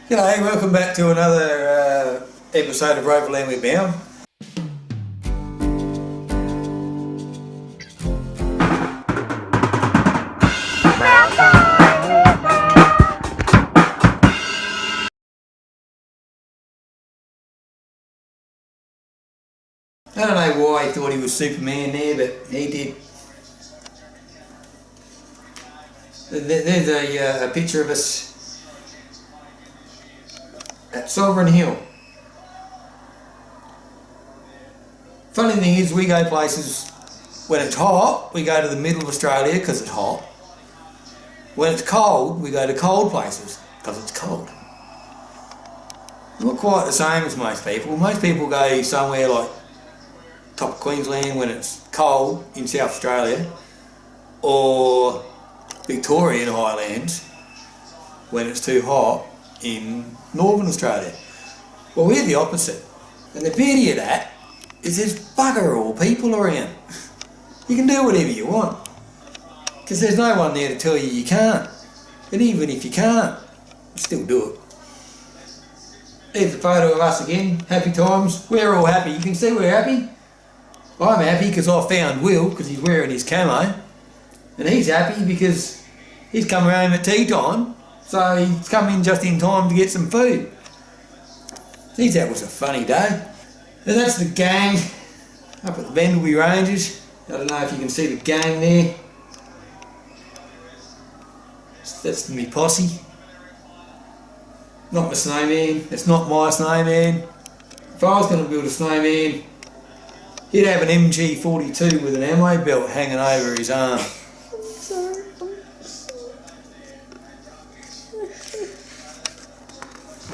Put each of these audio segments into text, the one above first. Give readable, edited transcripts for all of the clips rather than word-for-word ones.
G'day, welcome back to another episode of Rover Land with Bound. I don't know why he thought he was Superman there, but he did. There's a picture of us at Sovereign Hill. Funny thing is, we go places when it's hot, we go to the middle of Australia because it's hot. When it's cold, we go to cold places because it's cold. Not quite the same as most people. Most people go somewhere like top of Queensland when it's cold in South Australia, or Victorian Highlands when it's too hot in Northern Australia. Well, we're the opposite. And the beauty of that is there's bugger all people around. You can do whatever you want, because there's no one there to tell you you can't. And even if you can't, you still do it. There's a photo of us again, happy times. We're all happy. You can see we're happy. I'm happy because I found Will, because he's wearing his camo. And he's happy because he's come home at tea time, so he's come in just in time to get some food. Geez, that was a funny day. And that's the gang up at the Vendalby Ranges. I don't know if you can see the gang there. That's me posse. Not my snowman. It's not my snowman. If I was going to build a snowman, he'd have an MG42 with an ammo belt hanging over his arm.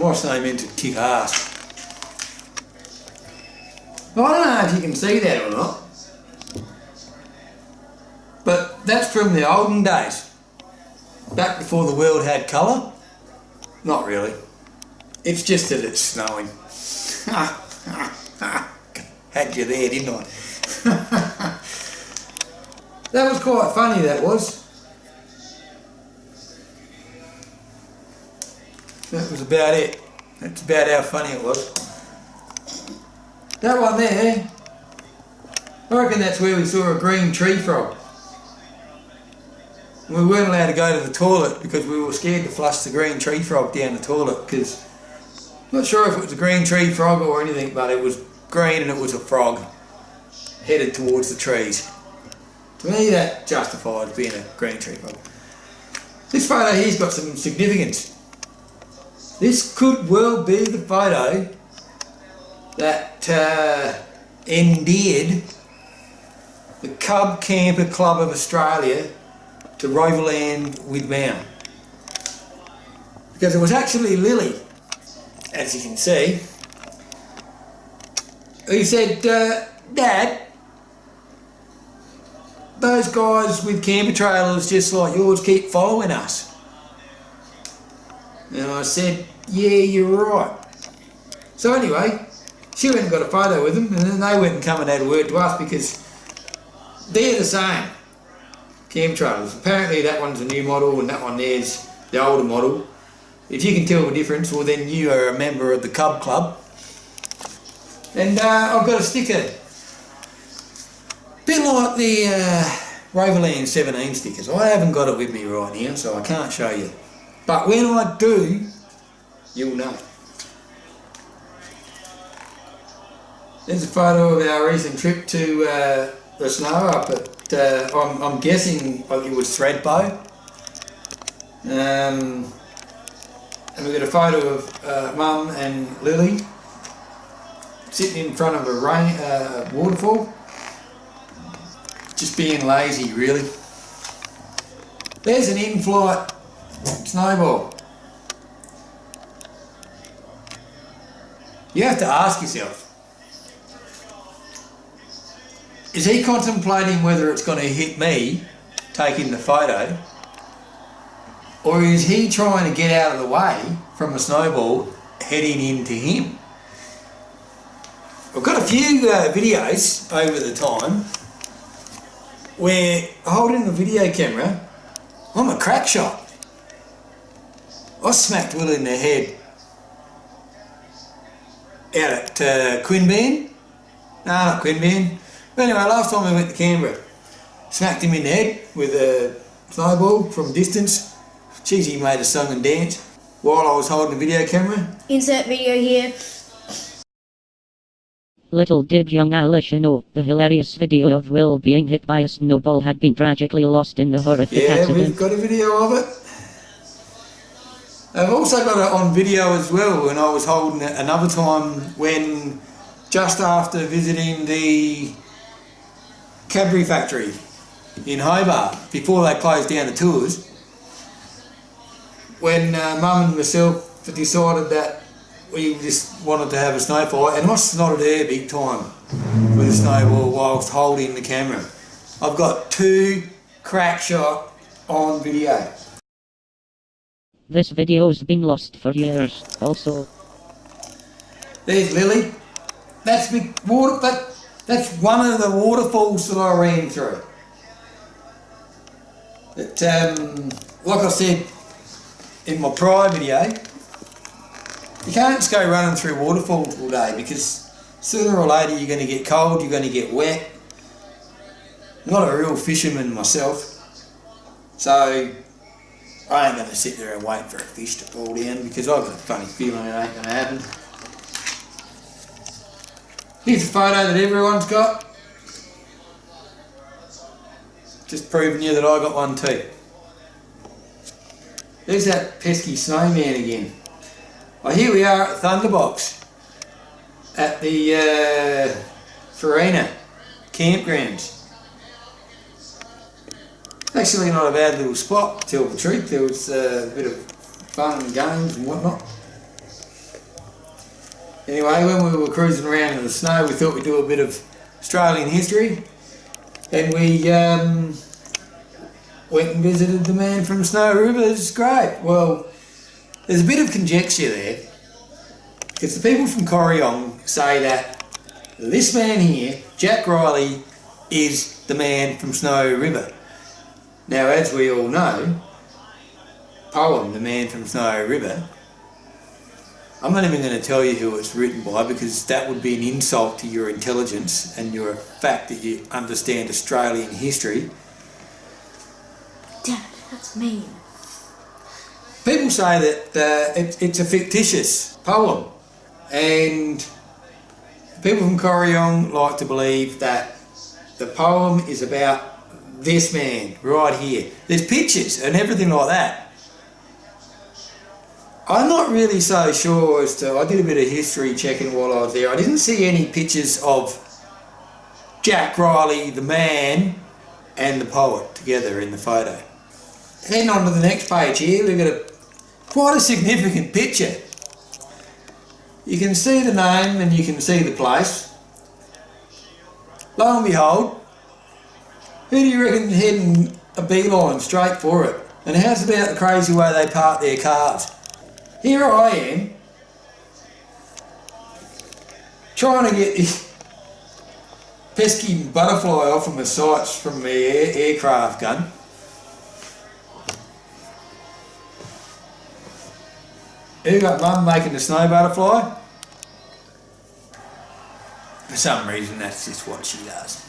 My snowman to kick ass. I don't know if you can see that or not, but that's from the olden days, back before the world had colour. Not really. It's just that it's snowing. Had you there, didn't I? That was quite funny, that was. That was about it. That's about how funny it was. That one there, I reckon that's where we saw a green tree frog. We weren't allowed to go to the toilet because we were scared to flush the green tree frog down the toilet, because I'm not sure if it was a green tree frog or anything, but it was green and it was a frog headed towards the trees. To me, that justifies being a green tree frog. This photo here's got some significance. This could well be the photo that endeared the Cub Camper Club of Australia to Roverland with Mound. Because it was actually Lily, as you can see, who said, Dad, those guys with camper trailers just like yours keep following us. And I said, yeah, you're right. So anyway, she went and got a photo with them, and then they went and come and had a word to us, because they're the same camper trailers. Apparently that one's a new model and that one there's the older model. If you can tell the difference, well then you are a member of the Cub Club. And I've got a sticker. Bit like the Roverland 17 stickers. I haven't got it with me right now, so I can't show you. But when I do, you'll know. There's a photo of our recent trip to the snow up at, I'm guessing it was Thredbo. And we've got a photo of Mum and Lily sitting in front of a waterfall. Just being lazy, really. There's an in-flight snowball. You have to ask yourself, is he contemplating whether it's going to hit me taking the photo, or is he trying to get out of the way from a snowball heading into him? I've got a few videos over the time where holding the video camera, I'm a crack shot. I smacked Will in the head out at Queanbeyan. No, not Queanbeyan. But anyway, last time we went to Canberra, smacked him in the head with a snowball from distance. Jeez, he made us song and dance while I was holding the video camera. Insert video here. Little did young Alicia know, the hilarious video of Will being hit by a snowball had been tragically lost in the horrific accident. Yeah, we've got a video of it. I've also got it on video as well when I was holding it another time when, just after visiting the Cadbury factory in Hobart, before they closed down the tours, when Mum and myself decided that we just wanted to have a snow fight, and I snotted her big time with a snowball whilst holding the camera. I've got 2 crack shot on video. This video's been lost for years, also. There's Lily. That's big water, but that's one of the waterfalls that I ran through. But like I said in my prior video, you can't just go running through waterfalls all day, because sooner or later you're going to get cold, you're going to get wet. I'm not a real fisherman myself, so I ain't going to sit there and wait for a fish to fall down, because I've got a funny feeling it ain't going to happen. Here's a photo that everyone's got. Just proving you that I got one too. There's that pesky snowman again. Well, here we are at Thunderbox at the Farina campgrounds. Actually not a bad little spot, to tell the truth. There was a bit of fun and games and whatnot. Anyway, when we were cruising around in the snow, we thought we'd do a bit of Australian history, and we went and visited the man from Snow River's grave. Well, there's a bit of conjecture there, because the people from Corryong say that this man here, Jack Riley, is the man from Snow River. Now, as we all know, poem, The Man from Snow River, I'm not even going to tell you who it's written by, because that would be an insult to your intelligence and your fact that you understand Australian history. Dad, that's mean. People say that it's a fictitious poem, and people from Corryong like to believe that the poem is about this man right here. There's pictures and everything like that. I'm not really so sure as to, I did a bit of history checking while I was there. I didn't see any pictures of Jack Riley, the man, and the poet together in the photo. Heading on to the next page here, we've got quite a significant picture. You can see the name and you can see the place. Lo and behold, who do you reckon heading a beeline straight for it? And how's about the crazy way they park their cars? Here I am, trying to get this pesky butterfly off of my sights from my aircraft gun. Who got Mum making the snow butterfly? For some reason that's just what she does.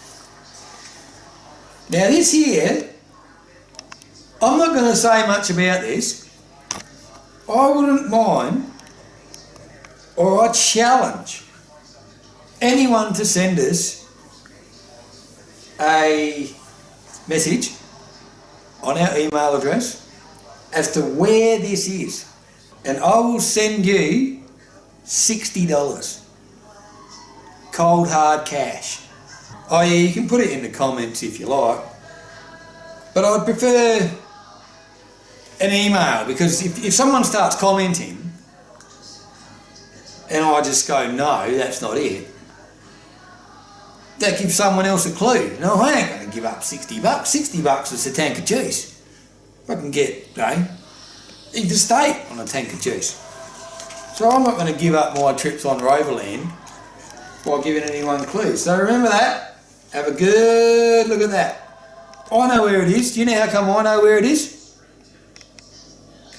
Now this here, I'm not going to say much about this. I wouldn't mind, or I challenge anyone to send us a message on our email address as to where this is, and I will send you $60. Cold hard cash. Oh yeah, you can put it in the comments if you like, but I'd prefer an email, because if someone starts commenting and I just go, no, that's not it, that gives someone else a clue. No, I ain't going to give up $60. $60 is a tank of juice. I can get, either state on a tank of juice. So I'm not going to give up my trips on Roverland by giving anyone clues. So remember that. Have a good look at that. I know where it is. Do you know how come I know where it is?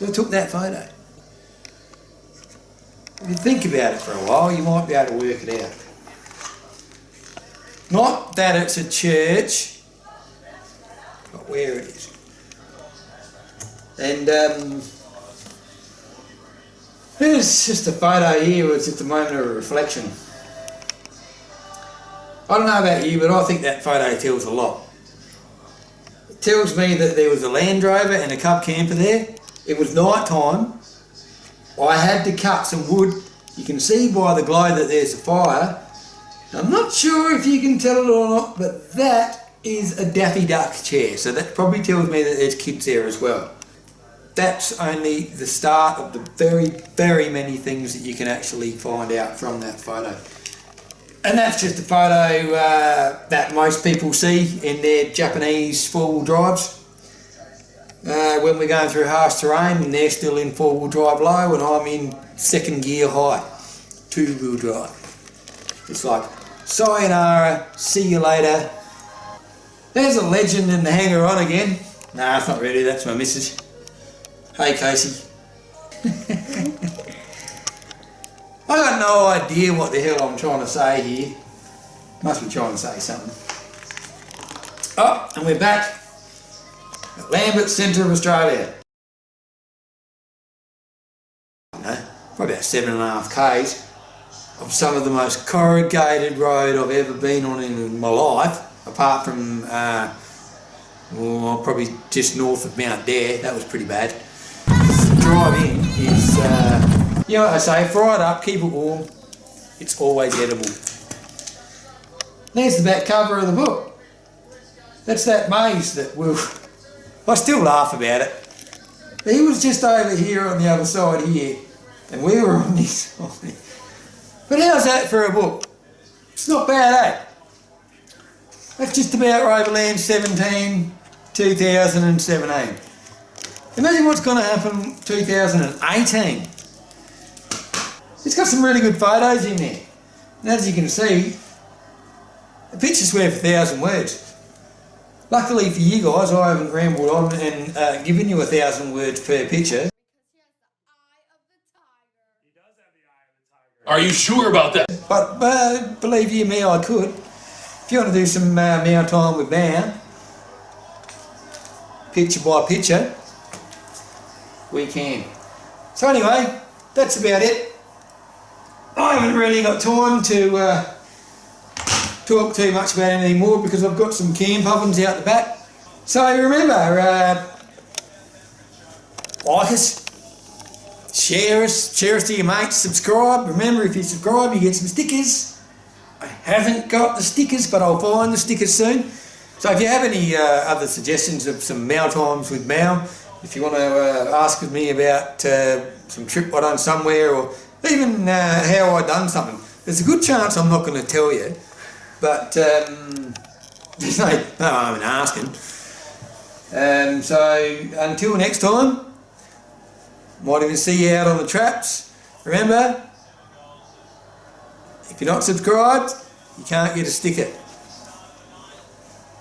I took that photo. If you think about it for a while, you might be able to work it out. Not that it's a church, but where it is. And here's just a photo here where it's just a moment of reflection. I don't know about you, but I think that photo tells a lot. It tells me that there was a Land Rover and a Cub camper there. It was night time. I had to cut some wood. You can see by the glow that there's a fire. I'm not sure if you can tell it or not, but that is a Daffy Duck chair. So that probably tells me that there's kids there as well. That's only the start of the very, very many things that you can actually find out from that photo. And that's just a photo that most people see in their Japanese four-wheel drives. When we're going through harsh terrain and they're still in four-wheel drive low and I'm in second gear high, two-wheel drive. It's like, sayonara, see you later. There's a legend in the hanger on again. Nah, it's not really, that's my missus. Hey Casey. I got no idea what the hell I'm trying to say here. Must be trying to say something. Oh, and we're back at Lambert, centre of Australia. Probably about 7.5 k's of some of the most corrugated road I've ever been on in my life, apart from probably just north of Mount Dare. That was pretty bad. The drive in is, you know what I say, fry it up, keep it warm, it's always edible. There's the back cover of the book. That's that maze that I still laugh about it. He was just over here on the other side here, and we were on this side. But how's that for a book? It's not bad, eh? That's just about Roverland 17, 2017. Imagine what's going to happen 2018. It's got some really good photos in there. And as you can see, a picture's worth 1,000 words. Luckily for you guys, I haven't rambled on and given you 1,000 words per picture. Are you sure about that? But believe you me, I could. If you want to do some meow time with meow, picture by picture, we can. So anyway, that's about it. I haven't really got time to talk too much about anything more because I've got some camp ovens out the back. So remember, like us, share us to your mates, subscribe. Remember, if you subscribe, you get some stickers. I haven't got the stickers, but I'll find the stickers soon. So if you have any other suggestions of some meow times with meow, if you want to ask me about some trip I done somewhere, or even how I done something, there's a good chance I'm not going to tell you, but there's no harm in asking. So until next time, might even see you out on the traps. Remember, if you're not subscribed, you can't get a sticker.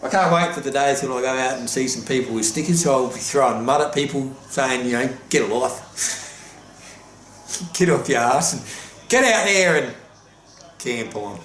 I can't wait for the day till I go out and see some people with stickers, so I'll be throwing mud at people saying, you know, get a life. Get off your arse and get out there and camp on.